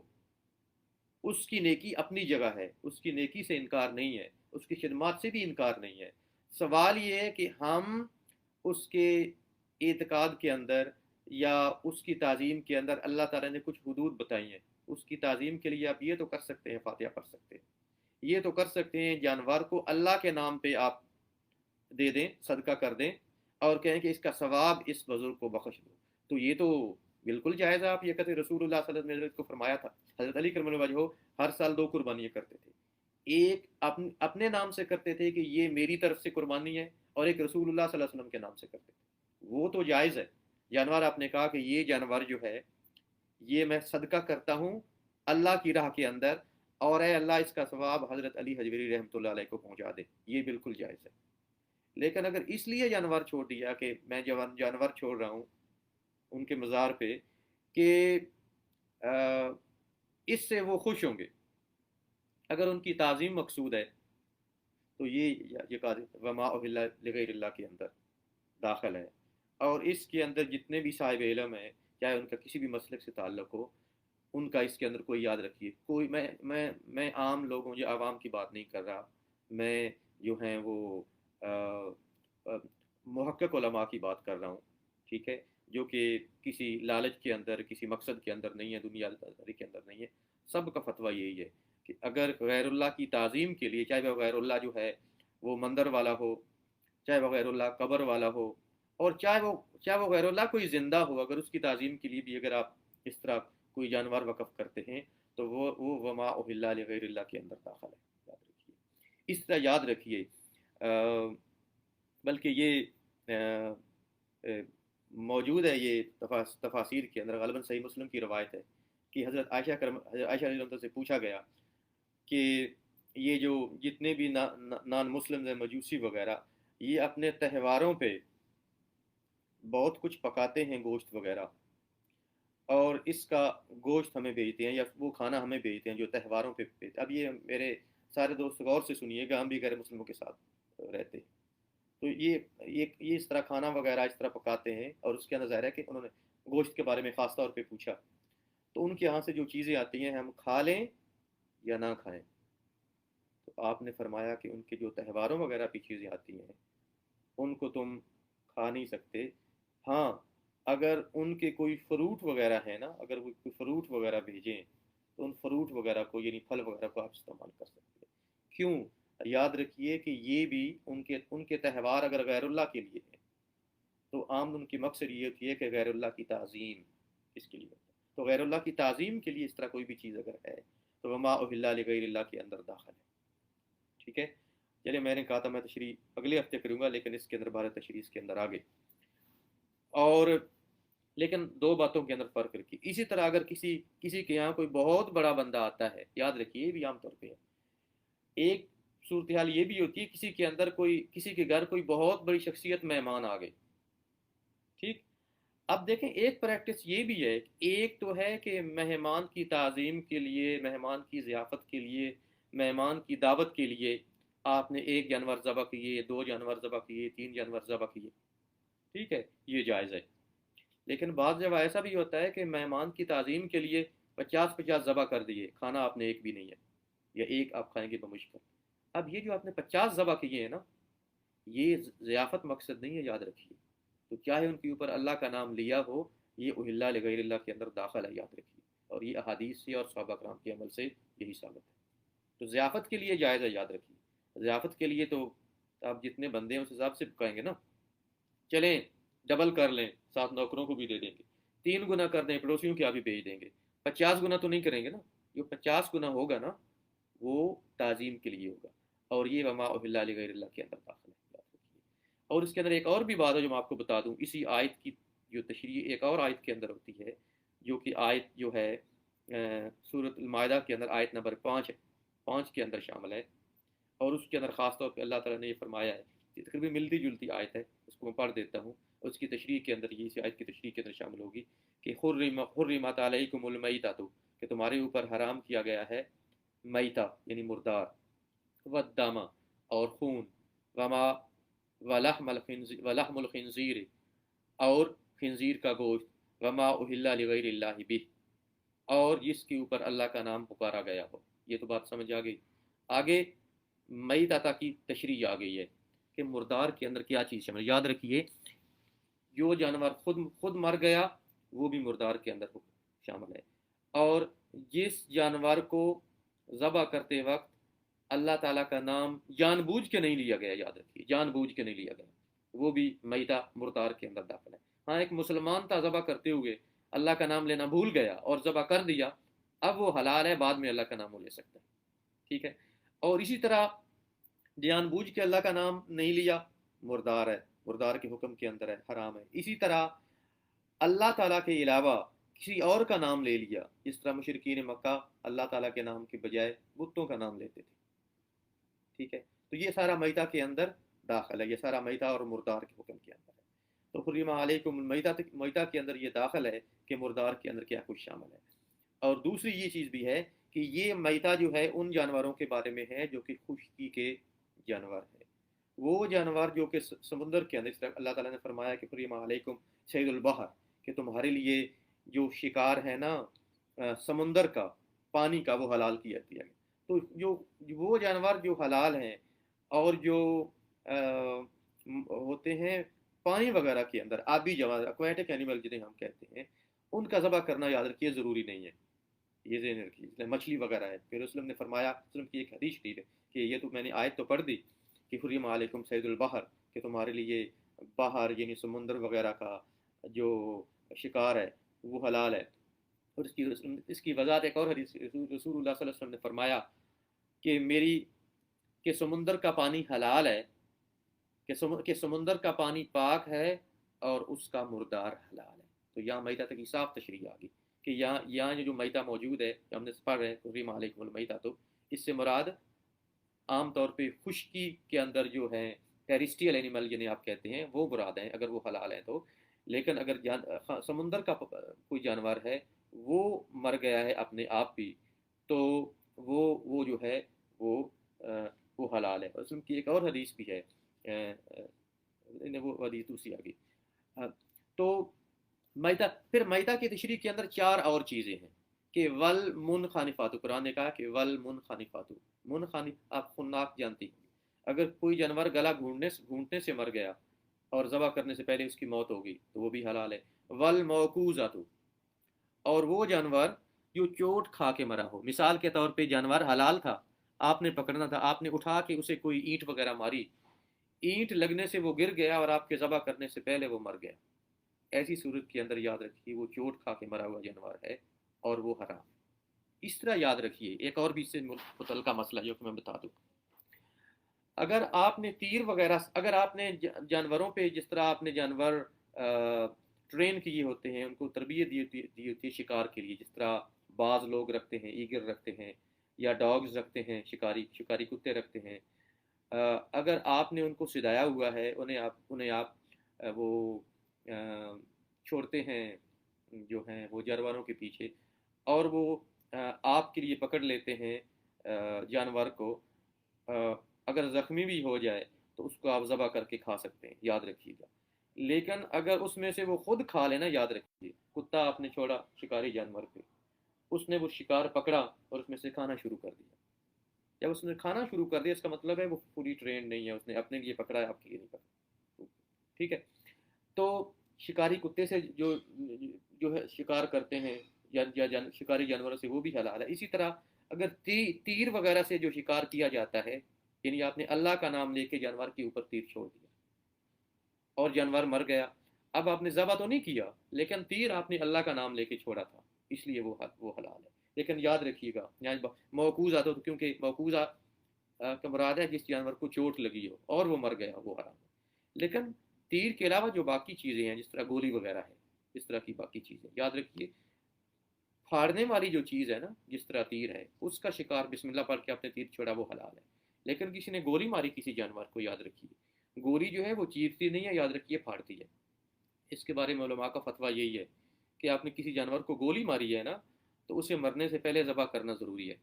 اس کی نیکی اپنی جگہ ہے, اس کی نیکی سے انکار نہیں ہے, اس کی خدمات سے بھی انکار نہیں ہے. سوال یہ ہے کہ ہم اس کے اعتقاد کے اندر یا اس کی تعظیم کے اندر اللہ تعالیٰ نے کچھ حدود بتائی ہیں, اس کی تعظیم کے لیے آپ یہ تو کر سکتے ہیں, فاتحہ پڑھ سکتے ہیں, یہ تو کر سکتے ہیں جانور کو اللہ کے نام پہ آپ دے دیں, صدقہ کر دیں اور کہیں کہ اس کا ثواب اس بزرگ کو بخش دو, تو یہ تو بالکل جائز ہے. آپ یہ کہتے ہیں رسول اللہ صلی اللہ علیہ وسلم کو فرمایا تھا, حضرت علی کرم اللہ وجہہ ہر سال 2 قربانیاں کرتے تھے, ایک اپنے نام سے کرتے تھے کہ یہ میری طرف سے قربانی ہے, اور ایک رسول اللہ صلی اللہ علیہ وسلم کے نام سے کرتے تھے. وہ تو جائز ہے. جانور آپ نے کہا کہ یہ جانور جو ہے یہ میں صدقہ کرتا ہوں اللہ کی راہ کے اندر, اور اے اللہ اس کا ثواب حضرت علی حجویری رحمۃ اللہ علیہ کو پہنچا دے, یہ بالکل جائز ہے. لیکن اگر اس لیے جانور چھوڑ دیا کہ میں جانور چھوڑ رہا ہوں ان کے مزار پہ کہ اس سے وہ خوش ہوں گے, اگر ان کی تعظیم مقصود ہے تو یہ وما اہل لغیر اللہ کے اندر داخل ہے، اور اس کے اندر جتنے بھی صاحب علم ہیں، چاہے ان کا کسی بھی مسلک سے تعلق ہو، ان کا اس کے اندر کوئی یاد رکھیے، کوئی میں عام لوگوں یا عوام کی بات نہیں کر رہا، میں جو ہیں وہ محقق علماء کی بات کر رہا ہوں، ٹھیک ہے، جو کہ کسی لالچ کے اندر، کسی مقصد کے اندر نہیں ہے، دنیا داری کے اندر نہیں ہے. سب کا فتویٰ یہی ہے کہ اگر غیر اللہ کی تعظیم کے لیے، چاہے وہ غیر اللہ جو ہے وہ مندر والا ہو، چاہے وہ غیر اللہ قبر والا ہو، اور چاہے وہ غیر اللہ کوئی زندہ ہو، اگر اس کی تعظیم کے لیے بھی اگر آپ اس طرح کوئی جانور وقف کرتے ہیں تو وہ وما اہل لغیر اللہ کے اندر داخل ہے. یاد رکھیے، اس طرح یاد رکھیے. بلکہ یہ موجود ہے، یہ تفاسیر کے اندر غالباً صحیح مسلم کی روایت ہے کہ حضرت عائشہ رضی اللہ عنہا سے پوچھا گیا کہ یہ جو جتنے بھی نان مسلم ہیں، مجوسی وغیرہ، یہ اپنے تہواروں پہ بہت کچھ پکاتے ہیں، گوشت وغیرہ، اور اس کا گوشت ہمیں بھیجتے ہیں یا وہ کھانا ہمیں بھیجتے ہیں جو تہواروں پہ بھیجتے ہیں. اب یہ میرے سارے دوست غور سے سنیے گا، ہم بھی غیر مسلموں کے ساتھ رہتے ہیں، تو یہ اس طرح کھانا وغیرہ اس طرح پکاتے ہیں، اور اس کے اندر ظاہر ہے کہ انہوں نے گوشت کے بارے میں خاص طور پہ پوچھا، تو ان کے یہاں سے جو چیزیں آتی ہیں ہم کھا لیں یا نہ کھائیں. تو آپ نے فرمایا کہ ان کے جو تہواروں وغیرہ پہ چیزیں آتی ہیں ان کو تم کھا نہیں سکتے. ہاں، اگر ان کے کوئی فروٹ وغیرہ ہے نا، اگر وہ کوئی فروٹ وغیرہ بھیجیں تو ان فروٹ وغیرہ کو، یعنی پھل وغیرہ کو آپ استعمال کر سکتے ہیں. کیوں؟ یاد رکھیے کہ یہ بھی ان کے تہوار اگر غیر اللہ کے لیے ہیں تو عام ان کی مقصد یہ ہوتی ہے کہ غیر اللہ کی تعظیم اس کے لیے ہوتا ہے. تو غیر اللہ کی تعظیم کے لیے اس طرح کوئی بھی چیز اگر ہے تو وما اہل لغیر اللہ کے اندر داخل ہے. ٹھیک ہے، چلیے، میں نے کہا تھا میں تشریح اگلے ہفتے کروں گا، لیکن اس کے اندر بارہ تشریح اس کے اندر آگے. اور لیکن دو باتوں کے اندر فرق رکھیے. اسی طرح اگر کسی کے یہاں کوئی بہت بڑا بندہ آتا ہے، یاد رکھیے یہ بھی عام طور پہ ہے. ایک صورتحال یہ بھی ہوتی ہے کسی کے گھر کوئی بہت بڑی شخصیت مہمان آ گئی، ٹھیک. اب دیکھیں، ایک پریکٹس یہ بھی ہے، ایک تو ہے کہ مہمان کی تعظیم کے لیے، مہمان کی ضیافت کے لیے، مہمان کی دعوت کے لیے آپ نے ایک جانور ذبح کیے، دو جانور ذبح کیے، تین جانور ذبح کیے، ٹھیک ہے، یہ جائز ہے. لیکن بعض جب ایسا بھی ہوتا ہے کہ مہمان کی تعظیم کے لیے 50 ذبح کر دیے، کھانا آپ نے ایک بھی نہیں ہے، یا ایک آپ کھائیں گے بمشکل. اب یہ جو آپ نے 50 ذبح کیے ہیں نا، یہ ضیافت مقصد نہیں ہے، یاد رکھیے. تو چاہے ان کے اوپر اللہ کا نام لیا ہو، یہ اہل لغیر اللہ کے اندر داخل ہے، یاد رکھیے. اور یہ احادیث سے اور صحابہ کرام کے عمل سے یہی ثابت ہے. تو ضیافت کے لیے جائز ہے، یاد رکھیے. ضیافت کے لیے تو آپ جتنے بندے ہیں اس حساب سے پکائیں گے نا. چلیں ڈبل کر لیں، ساتھ نوکروں کو بھی دے دیں گے، 3 گنا کر دیں، پڑوسیوں کے آپ بھی بھیج دیں گے. 50 گنا تو نہیں کریں گے نا. جو 50 گنا ہوگا نا وہ تعظیم کے لیے ہوگا، اور یہ وما اہل لغیر اللہ کے اندر داخل ہے، یاد رکھیے. اور اس کے اندر ایک اور بھی بات ہے جو میں آپ کو بتا دوں، اسی آیت کی جو تشریح ایک اور آیت کے اندر ہوتی ہے، جو کہ آیت جو ہے سورۃ المائدہ کے اندر آیت نمبر 5 کے اندر شامل ہے. اور اس کے اندر خاص طور پہ اللہ تعالیٰ نے یہ فرمایا ہے، یہ تقریباً ملتی جلتی آیت ہے، اس کو میں پڑھ دیتا ہوں. اس کی تشریح کے اندر، یہ اسی آیت کی تشریح کے اندر شامل ہوگی کہ حرمت علیکم المیتۃ، کہ تمہارے اوپر حرام کیا گیا ہے میتہ یعنی مردار، والدم اور خون، وما ولحم الخنزیر اور خنزیر کا گوشت، وما اہل لغیر اللہ بہ، اور جس کے اوپر اللہ کا نام پکارا گیا ہو. یہ تو بات سمجھ آ گئی. آگے میتہ کی تشریح آ گئی ہے کہ مردار کے اندر کیا چیز شامل. یاد رکھیے جو جانور خود مر گیا وہ بھی مردار کے اندر شامل ہے. اور جس جانور کو ذبح کرتے وقت اللہ تعالیٰ کا نام جان بوجھ کے نہیں لیا گیا، یاد رکھیے جان بوجھ کے نہیں لیا گیا، وہ بھی میتہ مردار کے اندر داخل ہے. ہاں، ایک مسلمان تھا، ذبح کرتے ہوئے اللہ کا نام لینا بھول گیا اور ذبح کر دیا، اب وہ حلال ہے، بعد میں اللہ کا نام وہ لے سکتا ہے، ٹھیک ہے. اور اسی طرح جان بوجھ کے اللہ کا نام نہیں لیا، مردار ہے، مردار کے حکم کے اندر ہے، حرام ہے. اسی طرح اللہ تعالیٰ کے علاوہ کسی اور کا نام لے لیا، جس طرح مشرکین مکہ اللہ تعالیٰ کے نام کے بجائے بتوں کا نام لیتے تھے، ٹھیک ہے. تو یہ سارا میتہ کے اندر داخل ہے، یہ سارا میتہ اور مردار کے حکم کے اندر ہے. تو حرم علیکم میتہ کے اندر یہ داخل ہے کہ مردار کے اندر کیا کچھ شامل ہے. اور دوسری یہ چیز بھی ہے کہ یہ میتہ جو ہے ان جانوروں کے بارے میں ہے جو کہ خشکی کے جانور ہیں. وہ جانور جو کہ سمندر کے اندر، اس طرح اللہ تعالیٰ نے فرمایا کہ حرم علیکم صید البحر، کہ تمہارے لیے جو شکار ہے نا سمندر کا، پانی کا، وہ حلال کیا دیا گیا۔ تو جو وہ جانور جو حلال ہیں اور جو ہوتے ہیں پانی وغیرہ کے اندر، آبی جانور، ایکویٹک اینیمل جنہیں ہم کہتے ہیں، ان کا ذبح کرنا یاد رکھیے ضروری نہیں ہے، یہ ذہن رکھیے۔ مچھلی وغیرہ ہے، پھر وسلم نے فرمایا، وسلم کی ایک حدیث شریف ہے کہ یہ تو میں نے آیت تو پڑھ دی کہ حرم علیکم صید البحر، کہ تمہارے لیے باہر یعنی سمندر وغیرہ کا جو شکار ہے وہ حلال ہے۔ اور اس کی وضاحت ایک اور حدیث، رسول اللہ صلی اللہ علیہ وسلم نے فرمایا کہ کہ سمندر کا پانی حلال ہے، کہ سمندر کا پانی پاک ہے اور اس کا مردار حلال ہے۔ تو یہاں میتہ تک صاف تشریح آ گئی کہ یہاں جو میتہ موجود ہے، جو ہم نے پڑھ رہے ہیں حرم علیکم المیتہ، تو اس سے مراد عام طور پہ خشکی کے اندر جو ہے ٹیریسٹریل اینیمل جنہیں آپ کہتے ہیں وہ مراد ہیں اگر وہ حلال ہیں تو۔ لیکن اگر سمندر کا کوئی جانور ہے وہ مر گیا ہے اپنے آپ بھی، تو وہ جو ہے وہ حلال ہے۔ اس کی ایک اور حدیث بھی ہے، وہ حدیث دوسری آ گئی۔ تو پھر میتہ کی تشریح کے اندر چار اور چیزیں ہیں کہ ول من خانفاتو، قرآن نے کہا کہ ول من خانفاتو، من خانف آپ خناق جانتی ہیں، اگر کوئی جانور گلا گھونٹنے سے مر گیا اور ذبح کرنے سے پہلے اس کی موت ہوگی تو وہ بھی حلال ہے۔ ول موقوذاتو، اور وہ جانور جو چوٹ کھا کے مرا ہو، مثال کے طور پہ جانور حلال تھا، آپ نے پکڑنا تھا، آپ نے اٹھا کے اسے کوئی اینٹ وغیرہ ماری، اینٹ لگنے سے وہ گر گیا اور آپ کے ذبح کرنے سے پہلے وہ مر گیا، ایسی صورت کے اندر یاد رکھیے وہ چوٹ کھا کے مرا ہوا جانور ہے اور وہ حرام۔ اس طرح یاد رکھیے ایک اور بھی اس سے متعلقہ مسئلہ جو کہ میں بتا دوں، اگر آپ نے تیر وغیرہ، اگر آپ نے جانوروں پہ، جس طرح آپ نے جانور ٹرین کیے ہوتے ہیں، ان کو تربیت دی ہوتی ہے شکار کے لیے، جس طرح بعض لوگ رکھتے ہیں، ایگل رکھتے ہیں یا ڈاگز رکھتے ہیں، شکاری کتے رکھتے ہیں، اگر آپ نے ان کو سدایا ہوا ہے، انہیں آپ وہ چھوڑتے ہیں جو ہیں وہ جانوروں کے پیچھے، اور وہ آپ کے لیے پکڑ لیتے ہیں جانور کو، اگر زخمی بھی ہو جائے تو اس کو آپ ذبح کر کے کھا سکتے ہیں، یاد رکھیے گا۔ لیکن اگر اس میں سے وہ خود کھا لینا، یاد رکھیے، کتا آپ نے چھوڑا شکاری جانور پہ، اس نے وہ شکار پکڑا اور اس میں سے کھانا شروع کر دیا، جب اس نے کھانا شروع کر دیا اس کا مطلب ہے وہ پوری ٹرینڈ نہیں ہے، اس نے اپنے لیے پکڑا ہے، آپ کے لیے نہیں پکڑا، ٹھیک ہے۔ تو شکاری کتے سے جو ہے شکار کرتے ہیں یا شکاری جانوروں سے، وہ بھی حلال ہے۔ اسی طرح اگر تیر وغیرہ سے جو شکار کیا جاتا ہے، یعنی آپ نے اللہ کا نام لے کے جانور کے اوپر تیر چھوڑ دیا اور جانور مر گیا، اب آپ نے ذبح تو نہیں کیا لیکن تیر آپ نے اللہ کا نام لے کے چھوڑا تھا، اس لیے وہ حلال ہے۔ لیکن یاد رکھیے گا یہاں موقوذہ، تو کیونکہ موقوذہ کا مراد ہے جس جانور کو چوٹ لگی ہو اور وہ مر گیا، وہ حرام ہے۔ لیکن تیر کے علاوہ جو باقی چیزیں ہیں، جس طرح گولی وغیرہ ہے، اس طرح کی باقی چیزیں یاد رکھیے، پھاڑنے والی جو چیز ہے نا، جس طرح تیر ہے، اس کا شکار بسم اللہ پڑھ کے آپ نے تیر چھوڑا، وہ حلال ہے۔ لیکن کسی نے گولی ماری کسی جانور کو، یاد رکھیے گولی جو ہے وہ چیرتی نہیں ہے، یاد رکھیے پھاڑتی ہے۔ اس کے بارے میں علماء کا فتویٰ یہی ہے کہ آپ نے کسی جانور کو گولی ماری ہے نا، تو اسے مرنے سے پہلے ذبح کرنا ضروری ہے،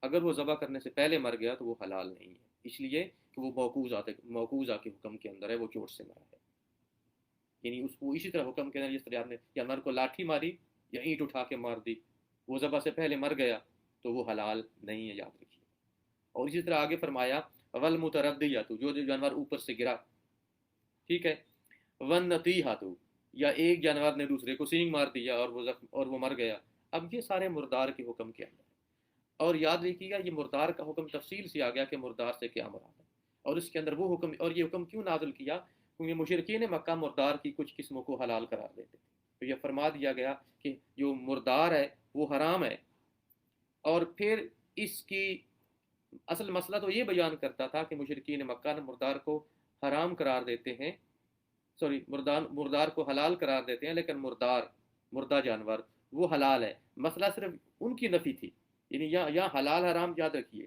اگر وہ ذبح کرنے سے پہلے مر گیا تو وہ حلال نہیں ہے، اس لیے کہ وہ موقوذہ کے حکم کے اندر ہے، وہ چوٹ سے مرا ہے، یعنی اس کو اسی طرح حکم کے اندر جس طرح آپ نے جانور کو لاٹھی ماری یا اینٹ اٹھا کے مار دی، وہ ذبح سے پہلے مر گیا تو وہ حلال نہیں ہے، یاد رکھیے۔ اور اسی طرح آگے فرمایا والمتردیۃ، جو جانور اوپر سے گرا، ٹھیک ہے، والنطیحۃ، یا ایک جانور نے دوسرے کو سینگ مار دیا اور وہ مر گیا، اب یہ سارے مردار کے حکم کے اندر ہے۔ اور یاد رکھیے گا یہ مردار کا حکم تفصیل سے آ گیا کہ مردار سے کیا مراد ہے، اور اس کے اندر وہ حکم، اور یہ حکم کیوں نازل کیا، کیونکہ مشرکین مکہ مردار کی کچھ قسموں کو حلال قرار دیتے تھے، تو یہ فرما دیا گیا کہ جو مردار ہے وہ حرام ہے۔ اور پھر اس کی اصل مسئلہ تو یہ بیان کرتا تھا کہ مشرکین مکہ مردار کو حرام قرار دیتے ہیں، مردار کو حلال قرار دیتے ہیں، لیکن مردہ جانور وہ حلال ہے، مسئلہ صرف ان کی نفی تھی، یعنی یہاں حلال حرام یاد رکھیے،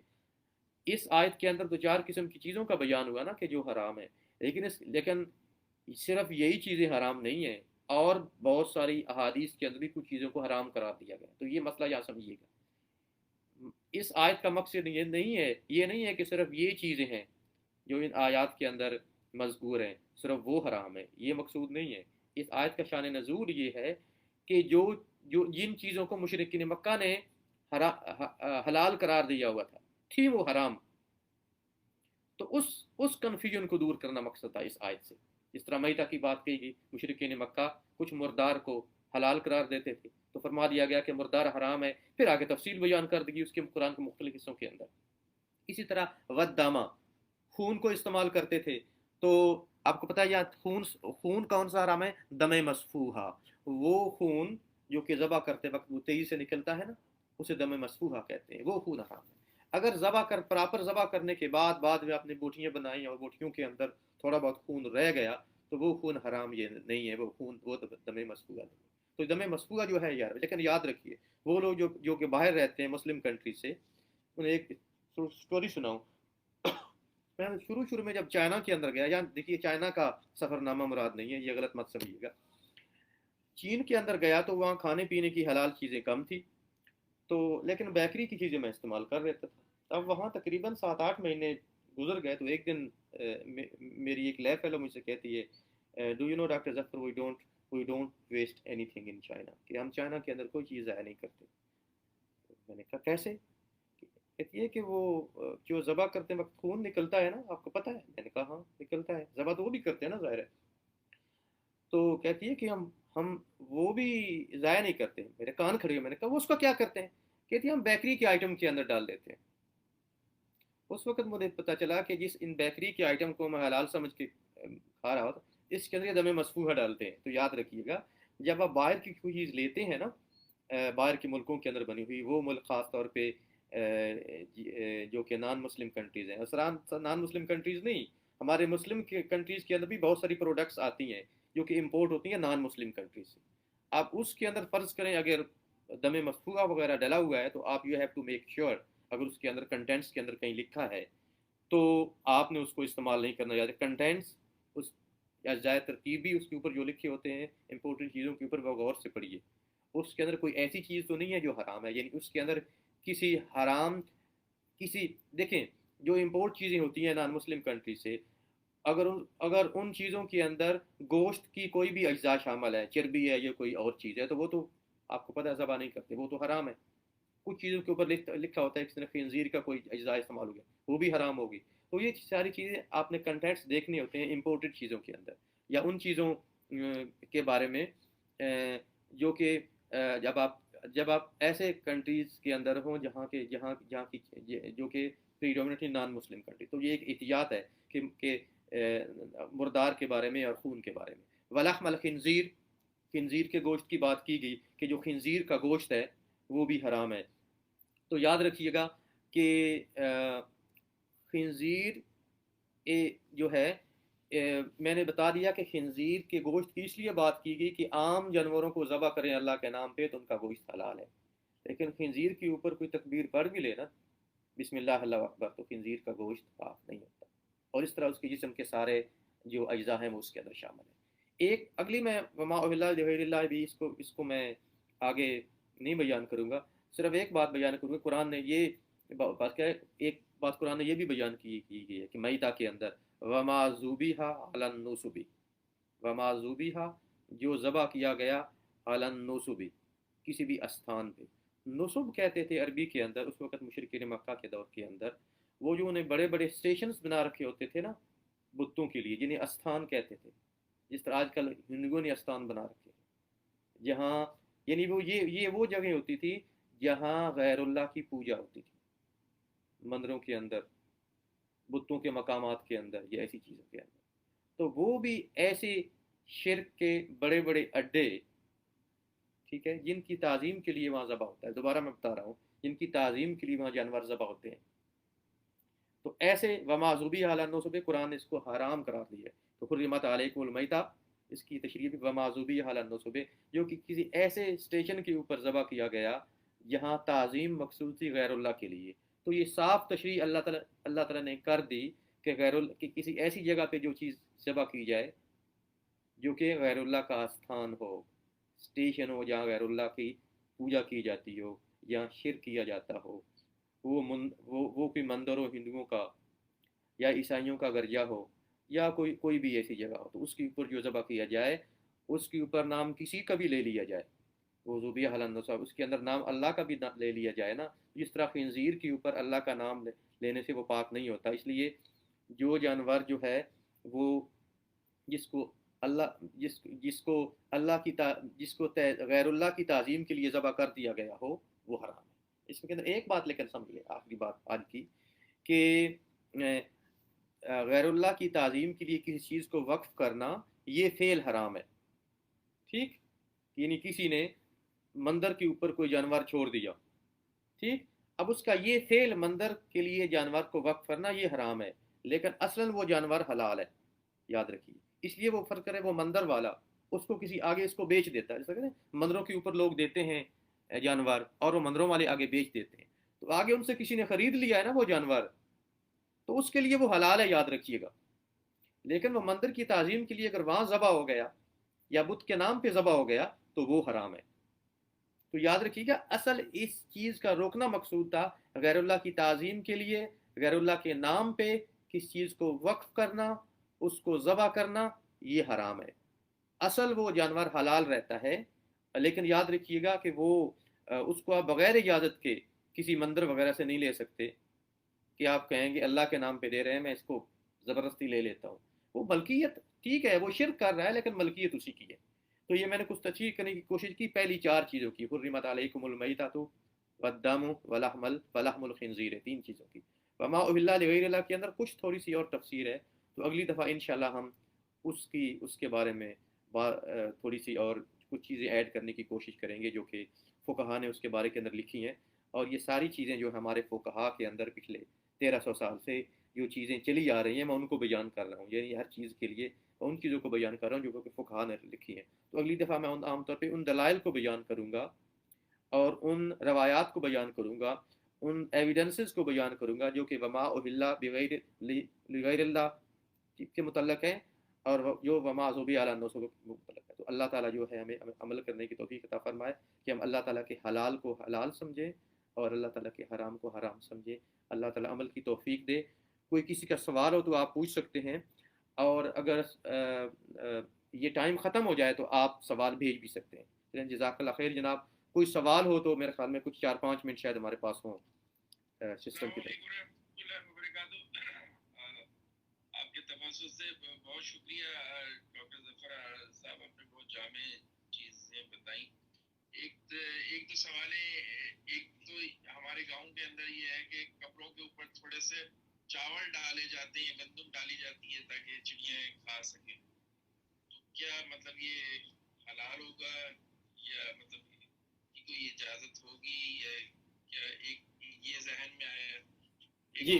اس آیت کے اندر تو 4 قسم کی چیزوں کا بیان ہوا نا کہ جو حرام ہے، لیکن صرف یہی چیزیں حرام نہیں ہیں، اور بہت ساری احادیث کے اندر بھی کچھ چیزوں کو حرام قرار دیا گیا، تو یہ مسئلہ یہاں سمجھیے گا، اس آیت کا مقصد یہ نہیں ہے کہ صرف یہ چیزیں ہیں جو ان آیات کے اندر مذکور ہیں صرف وہ حرام ہے، یہ مقصود نہیں ہے۔ اس آیت کا شان نزول یہ ہے کہ جو جن چیزوں کو مشرکین مکہ نے حلال قرار دیا ہوا تھا تھی وہ حرام، تو اس کنفیوژن کو دور کرنا مقصد تھا اس آیت سے۔ جس طرح میتہ کی بات کہی گئی، مشرکین مکہ کچھ مردار کو حلال قرار دیتے تھے تو فرما دیا گیا کہ مردار حرام ہے، پھر آگے تفصیل بیان کر دی گئی اس کے قرآن کے مختلف حصوں کے اندر۔ اسی طرح ودامہ، خون کو استعمال کرتے تھے، تو آپ کو پتا ہے خون کون سا حرام ہے؟ دم مسفوحہ، وہ خون جو کہ ذبح کرتے وقت وہ تیزی سے نکلتا ہے نا، اسے دم مسفوحہ کہتے ہیں، وہ خون حرام ہے۔ اگر پراپر ذبح کرنے کے بعد میں آپ نے بوٹیاں بنائی اور بوٹیوں کے اندر تھوڑا بہت خون رہ گیا تو وہ خون حرام یہ نہیں ہے، وہ دم مسفوحہ نہیں۔ تو دم مسفوحہ جو ہے یار، لیکن یاد رکھیے وہ لوگ جو کہ باہر رہتے ہیں مسلم کنٹری سے، انہیں ایک سٹوری سناؤں۔ میں شروع میں جب چائنا کے اندر گیا، یا دیکھیے چائنا کا سفر نامہ مراد نہیں ہے، یہ غلط مت سمجھیے گا۔ چین کے اندر گیا تو وہاں کھانے پینے کی حلال چیزیں کم تھی، تو لیکن بیکری کی چیزیں میں استعمال کر لیتا تھا۔ اب وہاں تقریباً 7-8 مہینے گزر گئے تو ایک دن میری ایک لیب فیلو مجھ سے کہتی ہے، do you know doctor Zafar we don't waste anything in China, کہ ہم چائنا کے اندر کوئی چیز ضائع نہیں کرتے۔ میں نے کہا کیسے؟ کہتی ہے کہ وہ جو ذبح کرتے وقت خون نکلتا ہے نا، آپ کو پتہ ہے؟ میں نے کہا ہاں نکلتا ہے، ذبح تو وہ بھی کرتے ہیں نا، ظاہر ہے۔ تو کہتی ہے کہ ہم وہ بھی ضائع نہیں کرتے۔ میرے کان کھڑے ہوئے، میں نے کہا وہ اس کا کیا کرتے ہیں؟ کہتی ہے ہم بیکری کے آئٹم کے اندر ڈال دیتے ہیں۔ اس وقت مجھے پتا چلا کہ جس ان بیکری کے آئٹم کو میں حلال سمجھ کے کھا رہا ہوتا، اس کے اندر دم مسفوحہ ڈالتے ہیں۔ تو یاد رکھیے گا جب آپ باہر کی کوئی چیز لیتے ہیں نا، باہر کے ملکوں کے اندر بنی ہوئی، وہ ملک خاص طور پہ جو کہ نان مسلم کنٹریز ہیں، نان مسلم کنٹریز نہیں، ہمارے مسلم کنٹریز کے اندر بھی بہت ساری پروڈکٹس آتی ہیں جو کہ امپورٹ ہوتی ہیں نان مسلم کنٹریز سے۔ آپ اس کے اندر فرض کریں اگر دم مسفوحہ وغیرہ ڈلا ہوا ہے تو آپ you have to make sure, اگر اس کے اندر کنٹینٹس کے اندر کہیں لکھا ہے تو آپ نے اس کو استعمال نہیں کرنا۔ یاد کنٹینٹس اس یا زائد ترتیب بھی اس کے اوپر جو لکھے ہوتے ہیں امپورٹنٹ چیزوں کے اوپر وہ غور سے پڑھیے، اس کے اندر کوئی ایسی چیز تو نہیں ہے جو حرام ہے، یعنی اس کے اندر کسی حرام دیکھیں جو امپورٹ چیزیں ہوتی ہیں نان مسلم کنٹری سے، اگر ان چیزوں کے اندر گوشت کی کوئی بھی اجزاء شامل ہے، چربی ہے یا کوئی اور چیز ہے، تو وہ تو آپ کو پتہ ہے ذبح نہیں کرتے، وہ تو حرام ہے۔ کچھ چیزوں کے اوپر لکھا ہوتا ہے کہ خنزیر کا کوئی اجزاء استعمال ہو گیا، وہ بھی حرام ہوگی۔ تو یہ ساری چیزیں آپ نے کنٹینٹس دیکھنے ہوتے ہیں امپورٹڈ چیزوں کے اندر، یا ان چیزوں کے بارے میں جو کہ جب آپ ایسے کنٹریز کے اندر ہوں جہاں کی جو کہ پریڈومنیٹلی نان مسلم کنٹری، تو یہ ایک احتیاط ہے کہ مردار کے بارے میں اور خون کے بارے میں۔ ولحم الخنزیر، خنزیر کے گوشت کی بات کی گئی کہ جو خنزیر کا گوشت ہے وہ بھی حرام ہے۔ تو یاد رکھیے گا کہ خنزیر جو ہے، میں نے بتا دیا کہ خنزیر کے گوشت کی اس لیے بات کی گئی کہ عام جانوروں کو ذبح کریں اللہ کے نام پہ تو ان کا گوشت حلال ہے، لیکن خنزیر کے اوپر کوئی تکبیر پڑھ بھی لے نا، بسم اللہ اللہ اکبر، تو خنزیر کا گوشت پاک نہیں ہوتا، اور اس طرح اس کے جسم کے سارے جو اجزاء ہیں وہ اس کے اندر شامل ہیں۔ ایک اگلی میں وما اہل لغیر اللہ بھی اس کو میں آگے نہیں بیان کروں گا، صرف ایک بات بیان کروں گا۔ قرآن نے یہ بات کیا ہے، ایک بات قرآن نے یہ بھی بیان کی گئی ہے کہ میتہ کے اندر وما ذبیح علی النصب، وما ذبیح جو ذبح کیا گیا علی النصب کسی بھی استھان پہ۔ نصب کہتے تھے عربی کے اندر اس وقت مشرکین مکہ کے دور کے اندر، وہ جو انہیں بڑے بڑے اسٹیشنز بنا رکھے ہوتے تھے نا بتوں کے لیے، جنہیں استھان کہتے تھے، جس طرح آج کل ہندوؤں نے استھان بنا رکھے ہیں، جہاں یعنی یہ وہ جگہ ہوتی تھی جہاں غیر اللہ کی پوجا ہوتی تھی، مندروں کے اندر، بتوں کے مقامات کے اندر، یا ایسی چیزوں کے اندر۔ تو وہ بھی ایسے شرک کے بڑے بڑے اڈے، ٹھیک ہے، جن کی تعظیم کے لیے وہاں ذبح ہوتا ہے، دوبارہ میں بتا رہا ہوں، جن کی تعظیم کے لیے وہاں جانور ذبح ہوتے ہیں، تو ایسے وما ذبیح علی النصب قرآن نے اس کو حرام قرار دیا ہے۔ تو حرمت علیکم المیتہ، اس کی تشریح بھی وما ذبیح علی النصب، جو کہ کسی ایسے اسٹیشن کے اوپر ذبح کیا گیا جہاں تعظیم مقصود تھی غیر اللہ کے لیے۔ تو یہ صاف تشریح اللہ تعالیٰ نے کر دی کہ کہ کسی ایسی جگہ پہ جو چیز ذبح کی جائے جو کہ غیر اللہ کا استھان ہو، اسٹیشن ہو جہاں غیر اللہ کی پوجا کی جاتی ہو یا شرک کیا جاتا ہو، وہ کوئی مندر ہو ہندوؤں کا، یا عیسائیوں کا گرجا ہو یا کوئی کوئی بھی ایسی جگہ ہو، تو اس کے اوپر جو ذبح کیا جائے اس کے اوپر نام کسی کا بھی لے لیا جائے، وہ ذبیح علی النصب، اس کے اندر نام اللہ کا بھی لے لیا جائے نا، جس طرح خنزیر کے اوپر اللہ کا نام لینے سے وہ پاک نہیں ہوتا۔ اس لیے جو جانور جو ہے وہ جس کو اللہ جس کو اللہ کی جس کو غیر اللہ کی تعظیم کے لیے ذبح کر دیا گیا ہو وہ حرام ہے۔ اس کے اندر ایک بات لیکن سمجھ لیں، آخری بات آج کی، کہ غیر اللہ کی تعظیم کے لیے کسی چیز کو وقف کرنا یہ فعل حرام ہے، ٹھیک، یعنی کسی نے مندر کے اوپر کوئی جانور چھوڑ دیا، ٹھیک، اب اس کا یہ فعل مندر کے لیے جانور کو وقف کرنا یہ حرام ہے، لیکن اصلاً وہ جانور حلال ہے، یاد رکھیے۔ اس لیے وہ فرق کرے، وہ مندر والا اس کو کسی آگے اس کو بیچ دیتا ہے، جیسا کہ مندروں کے اوپر لوگ دیتے ہیں جانور، اور وہ مندروں والے آگے بیچ دیتے ہیں، تو آگے ان سے کسی نے خرید لیا ہے نا وہ جانور، تو اس کے لیے وہ حلال ہے، یاد رکھیے گا۔ لیکن وہ مندر کی تعظیم کے لیے اگر وہاں ذبح ہو گیا یا بت کے نام پہ ذبح ہو گیا تو وہ حرام ہے۔ تو یاد رکھیے گا، اصل اس چیز کا روکنا مقصود تھا غیر اللہ کی تعظیم کے لیے، غیر اللہ کے نام پہ کس چیز کو وقف کرنا، اس کو ذبح کرنا یہ حرام ہے۔ اصل وہ جانور حلال رہتا ہے، لیکن یاد رکھیے گا کہ وہ اس کو آپ بغیر اجازت کے کسی مندر وغیرہ سے نہیں لے سکتے، کہ آپ کہیں گے اللہ کے نام پہ دے رہے ہیں میں اس کو زبردستی لے لیتا ہوں، وہ ملکیت ٹھیک ہے، وہ شرک کر رہا ہے لیکن ملکیت اسی کی ہے۔ تو یہ میں نے کچھ تشریح کرنے کی کوشش کی پہلی چار چیزوں کی، حرمت علیکم المیتۃ والدم ولحم الخنزیر، تین چیزوں کی۔ وما اہل لغیر اللہ کے اندر کچھ تھوڑی سی اور تفسیر ہے، تو اگلی دفعہ انشاءاللہ ہم اس کے بارے میں تھوڑی سی اور کچھ چیزیں ایڈ کرنے کی کوشش کریں گے جو کہ فقہا نے اس کے بارے کے اندر لکھی ہیں، اور یہ ساری چیزیں جو ہمارے فقہا کے اندر پچھلے 1300 سال سے جو چیزیں چلی آ رہی ہیں میں ان کو بیان کر رہا ہوں، یعنی ہر چیز کے لیے ان چیزوں کو بیان کر رہا ہوں جو کہ فقہا نے لکھی ہیں۔ تو اگلی دفعہ میں عام طور پہ ان دلائل کو بیان کروں گا اور ان روایات کو بیان کروں گا، ان ایویڈنسز کو بیان کروں گا جو کہ وما اہل بغیر اللہ کے متعلق ہیں، اور جو وما ذبیح علی النصب کے متعلق ہے۔ تو اللہ تعالیٰ جو ہے ہمیں عمل کرنے کی توفیق عطا فرمائے کہ ہم اللہ تعالیٰ کے حلال کو حلال سمجھیں اور اللہ تعالیٰ کے حرام کو حرام سمجھیں۔ اللہ تعالیٰ عمل کی توفیق دے۔ کوئی کسی کا سوال ہو تو آپ پوچھ سکتے ہیں، اور اگر یہ ٹائم ختم ہو جائے تو آپ سوال بھیج بھی سکتے ہیں۔ جزاک اللہ خیر جناب، کوئی سوال ہو تو میرے خیال میں کچھ 4-5 منٹ شاید ہمارے پاس ہوں سسٹم کی طرف۔ آپ کے تفصل سے بہت شکریہ ڈاکٹر ظفر صاحب، آپ نے بہت جامع چیزیں بتائیں۔ ایک دو سوال ہے، ایک تو ہمارے گاؤں کے اندر یہ ہے کہ کپڑوں کے اوپر تھوڑے سے چاول ڈالے جاتے ہیں، گندم ڈالی جاتی ہے تاکہ چڑیاں کھا سکیں، تو کیا مطلب یہ حلال ہوگا یا مطلب کی کوئی اجازت ہوگی، یا کیا ایک یہ ذہن میں آیا؟ جی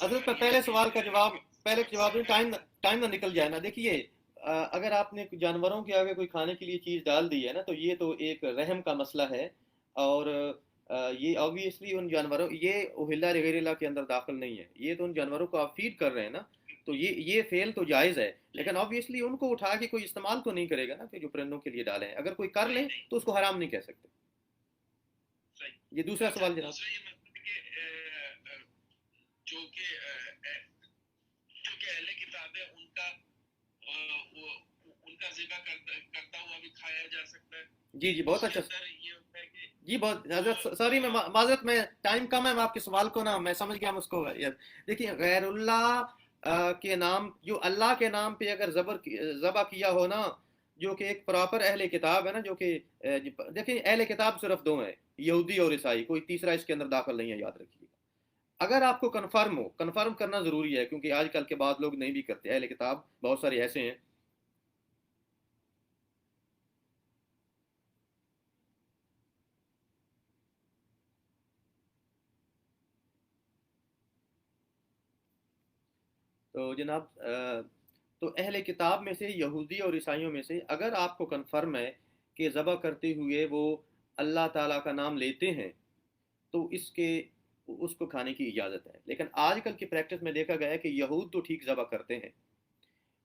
حضرت، پہلے سوال کا جواب ٹائم نہ نکل جائے نا۔ دیکھیے، اگر آپ نے جانوروں کے آگے کوئی کھانے کے لیے چیز ڈال دی ہے نا تو یہ تو ایک رحم کا مسئلہ ہے، اور یہ آبویسلی ان جانوروں، یہ اہل لغیر اللہ کے اندر داخل نہیں ہے، یہ تو ان جانوروں کو آپ فیڈ کر رہے ہیں نا، تو یہ فعل تو جائز ہے، لیکن آبویسلی ان کو اٹھا کے کوئی استعمال تو نہیں کرے گا نا کہ جو پرندوں کے لیے ڈالیں، اگر کوئی کر لیں تو اس کو حرام نہیں کہہ سکتے۔ یہ دوسرا سوال جناب۔ جو کہ اہل کتاب ہے ان کا ذبح کرتا ہوا بھی کھایا جا سکتا ہے۔ جی بہت اچھا جی، بہت حضرت سوری، میں معذرت، میں ٹائم کم ہے، میں آپ کے سوال کو نا میں سمجھ گیا، ہم اس کو دیکھیے، غیر اللہ کے نام، جو اللہ کے نام پہ اگر ذبح کیا ہو نا، جو کہ ایک پراپر اہل کتاب ہے نا، جو کہ دیکھیں اہل کتاب صرف دو ہیں، یہودی اور عیسائی، کوئی تیسرا اس کے اندر داخل نہیں ہے، یاد رکھیے گا۔ اگر آپ کو کنفرم کرنا ضروری ہے، کیونکہ آج کل کے بعد لوگ نہیں بھی کرتے، اہل کتاب بہت سارے ایسے ہیں۔ تو جناب، تو اہل کتاب میں سے، یہودی اور عیسائیوں میں سے اگر آپ کو کنفرم ہے کہ ذبح کرتے ہوئے وہ اللہ تعالیٰ کا نام لیتے ہیں تو اس کو کھانے کی اجازت ہے، لیکن آج کل کی پریکٹس میں دیکھا گیا ہے کہ یہود تو ٹھیک ذبح کرتے ہیں،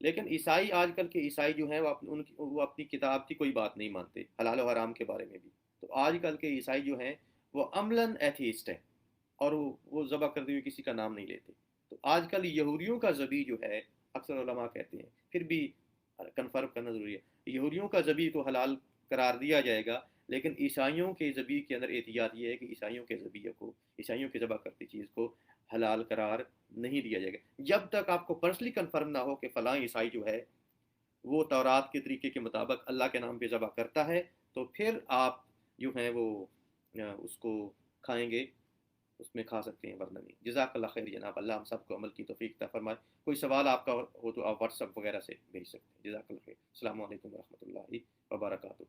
لیکن عیسائی، آج کل کے عیسائی جو ہیں وہ اپنی کتاب کی کوئی بات نہیں مانتے حلال و حرام کے بارے میں بھی، تو آج کل کے عیسائی جو ہیں وہ عملاً ایتھیسٹ ہیں، اور وہ ذبح کرتے ہوئے کسی کا نام نہیں لیتے۔ تو آج کل یہودیوں کا ذبح جو ہے اکثر علماء کہتے ہیں، پھر بھی کنفرم کرنا ضروری ہے، یہودیوں کا ذبح تو حلال قرار دیا جائے گا، لیکن عیسائیوں کے ذبح کے اندر احتیاط یہ ہے کہ عیسائیوں کے ذبیحہ کو، عیسائیوں کی ذبح کرتی چیز کو حلال قرار نہیں دیا جائے گا جب تک آپ کو پرسنلی کنفرم نہ ہو کہ فلاں عیسائی جو ہے وہ تورات کے طریقے کے مطابق اللہ کے نام پہ ذبح کرتا ہے، تو پھر آپ جو ہیں وہ اس کو کھائیں گے، اس میں کھا سکتے ہیں، ورنہ نہیں۔ جزاک اللہ خیر جناب، اللہ ہم سب کو عمل کی توفیق عطا فرمائے۔ کوئی سوال آپ کا ہو تو آپ واٹس ایپ وغیرہ سے بھیج سکتے ہیں۔ جزاک اللہ خیر، السلام علیکم ورحمۃ اللہ وبرکاتہ۔